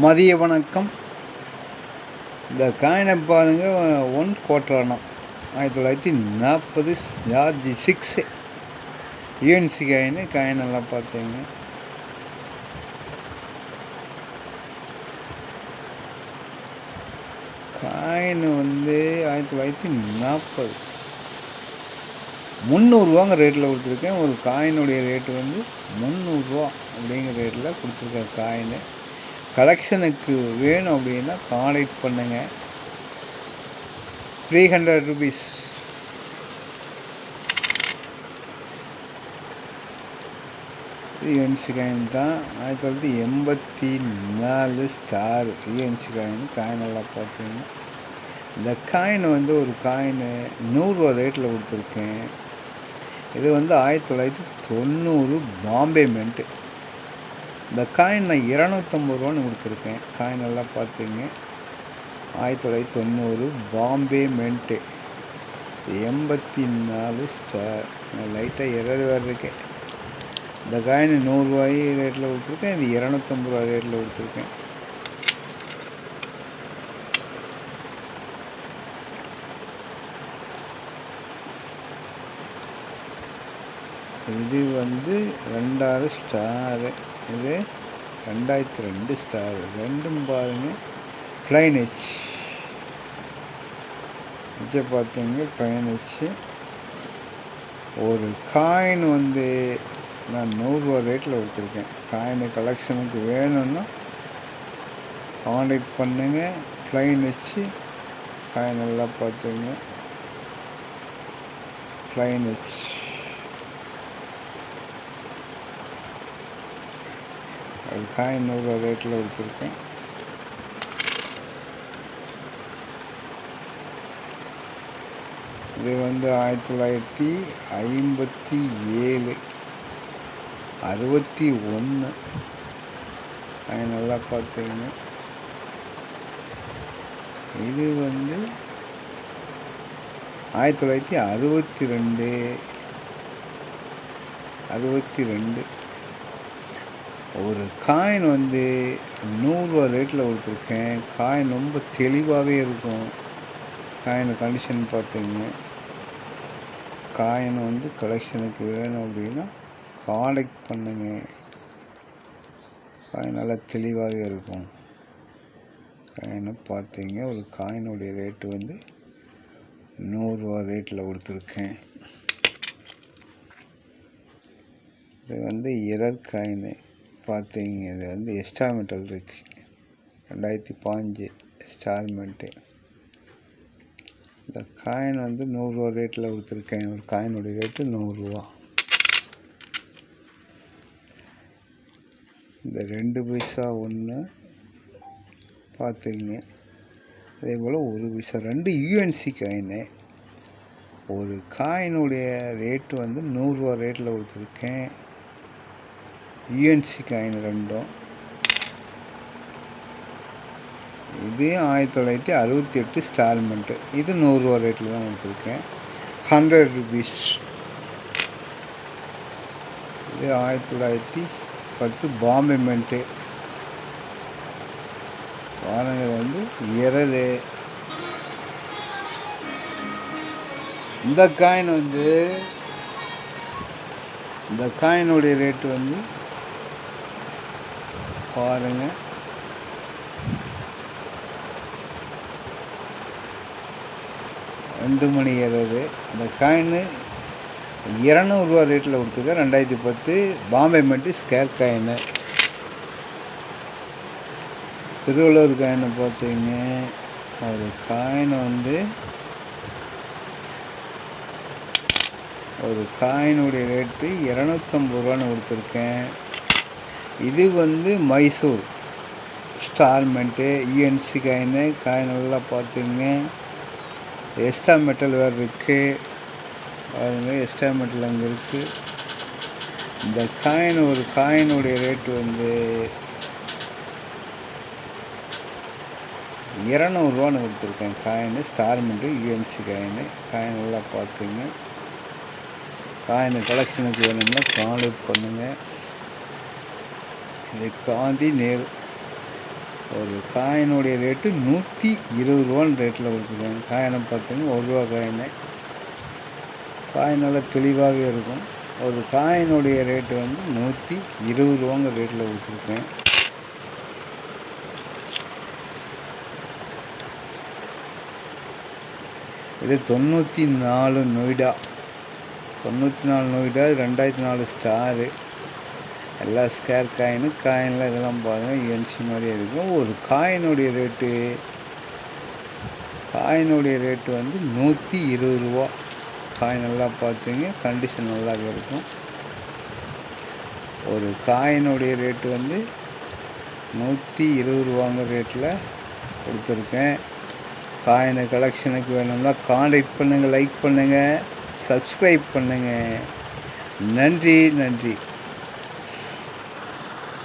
மதிய வணக்கம். இந்த காயினை பாருங்கள், 1/4 அணா 1940 ஜார்ஜ் 6 யூஎன்சி காயின் எல்லாம் பார்த்தீங்க. காயின் 1940 300 ரேட்டில் கொடுத்துருக்கேன். ஒரு காயினுடைய ரேட்டு 300 அப்படிங்கிற ரேட்டில் கொடுத்துருக்கேன். காயின் கலெக்ஷனுக்கு வேணும் அப்படின்னா கான்டாக்ட் பண்ணுங்கள். 300 ரூபீஸ். யூஎன்சி காயின் தான். 1984 ஸ்டார் யூஎன்சி காயின் எல்லாம் பார்த்தீங்க. இந்த காயின் ஒரு காயின் 100 ரேட்டில் கொடுத்துருக்கேன். இது 1990 பாம்பே மின்ட்டு. இந்த காயின் நான் 250 கொடுத்துருக்கேன். காயின் எல்லாம் பார்த்தீங்க. 1990 பாம்பே மின்ட்டு. 84 ஸ்டார். லைட்டாக வேறு இருக்கேன். இந்த காயின் 100 ரேட்டில் கொடுத்துருக்கேன். இது 250 ரேட்டில் கொடுத்துருக்கேன். இது 2000 ஸ்டாரு. இது 2002 ஸ்டார். ரெண்டும் பாருங்கள் ப்ளைன் ஹெச். ஹெச்சை பார்த்தீங்க ப்ளைன் ஹெச்சு. ஒரு காயின் நான் 100 ரேட்டில் கொடுத்துருக்கேன். காயின் கலெக்ஷனுக்கு வேணும்னா கான்டாக்ட் பண்ணுங்கள். ப்ளைன் ஹெச்சு காயின் எல்லாம் பார்த்தீங்க. ப்ளைன் ஹெச் ஒரு காயின் 100 ரேட்டில் கொடுத்துருக்கேன். இது 1957 61 காயின் நல்லா பார்த்தீங்க. இது 1962 ஒரு காயின் 100 ரேட்டில் கொடுத்துருக்கேன். காயின் ரொம்ப தெளிவாகவே இருக்கும். காயின் கண்டிஷன் பார்த்தீங்க. காயின் கலெக்ஷனுக்கு வேணும் அப்படின்னா கான்டாக்ட் பண்ணுங்க. காயின் நல்லா தெளிவாகவே இருக்கும். காயினை பார்த்தீங்க. ஒரு காயினுடைய ரேட்டு 100 ரேட்டில் கொடுத்துருக்கேன். இது இரர் காயின் பார்த்தீங்க. இது எக்ஸ்ட்ரா மெட்டல் இருக்கு. 2005 ஸ்டார் மெட்டு. இந்த காயின் 100 ரேட்டில் கொடுத்துருக்கேன். ஒரு காயினுடைய ரேட்டு 100. இந்த 2 பைசா 1 பார்த்தீங்க. அதே போல் 1 பைசா 2 யூஎன்சி காயின். ஒரு காயினுடைய ரேட்டு 100 ரேட்டில் கொடுத்துருக்கேன். யூஎன்சி காயின் ரெண்டும். இது 1968 ஸ்டால்மெண்ட்டு. இது 100 ரேட்டில் தான் கொடுத்துருக்கேன். 100 ரூபீஸ். இது 1910 பாம்பே மின்ட்டு. வாரங்க இரரு. இந்த காயின் இந்த காயினுடைய ரேட்டு பாருங்க. ரெண்டு மணி இரவு. இந்த காயின் 200 ரேட்டில் கொடுத்துருக்கேன். 2010 Bombay mint square coin. Thiruvallur coin பார்த்தீங்க. ஒரு காயின் ஒரு காயினுடைய ரேட்டு 250 கொடுத்துருக்கேன். இது மைசூர் ஸ்டால்மெண்ட்டு யூஎன்சி காயின். காயின் எல்லாம் பார்த்தீங்க. எக்ஸ்ட்ரா மெட்டல் வேறு இருக்குது பாருங்க. எக்ஸ்ட்ரா மெட்டல் அங்கே இருக்குது. இந்த காயின் ஒரு காயினுடைய ரேட்டு 200 கொடுத்துருக்கேன். காயின் ஸ்டால்மெண்ட்டு யூஎன்சி காயின். காயின் எல்லாம் பார்த்தீங்க. காயின் கலெக்ஷனுக்கு வேணும்னா கான்டாக்ட் பண்ணுங்கள். இது காந்தி நேரு ஒரு காயினுடைய ரேட்டு 120 ரேட்டில் கொடுத்துருக்காங்க. காயினை பார்த்துங்க, ரூபா காயினு. காயின் நல்லா தெளிவாகவே இருக்கும். ஒரு காயினுடைய ரேட்டு வந்து 120 ரேட்டில் கொடுத்துருக்கேன். இது 94 நொய்டா 2004 ஸ்டாரு. எல்லா ஸ்கேர் காயினில் இதெல்லாம் பாருங்கள், யுஎன்சி மாதிரியே இருக்கும். ஒரு காயினுடைய ரேட்டு வந்து 120 ரூபா. காயின் நல்லா பார்த்துங்க, கண்டிஷன் நல்லாவே இருக்கும். ஒரு காயினுடைய ரேட்டு வந்து 120 ரேட்டில் கொடுத்துருக்கேன். காயின் கலெக்ஷனுக்கு வேணும்னா காண்டாக்ட் பண்ணுங்கள், லைக் பண்ணுங்கள், சப்ஸ்கிரைப் பண்ணுங்கள். நன்றி.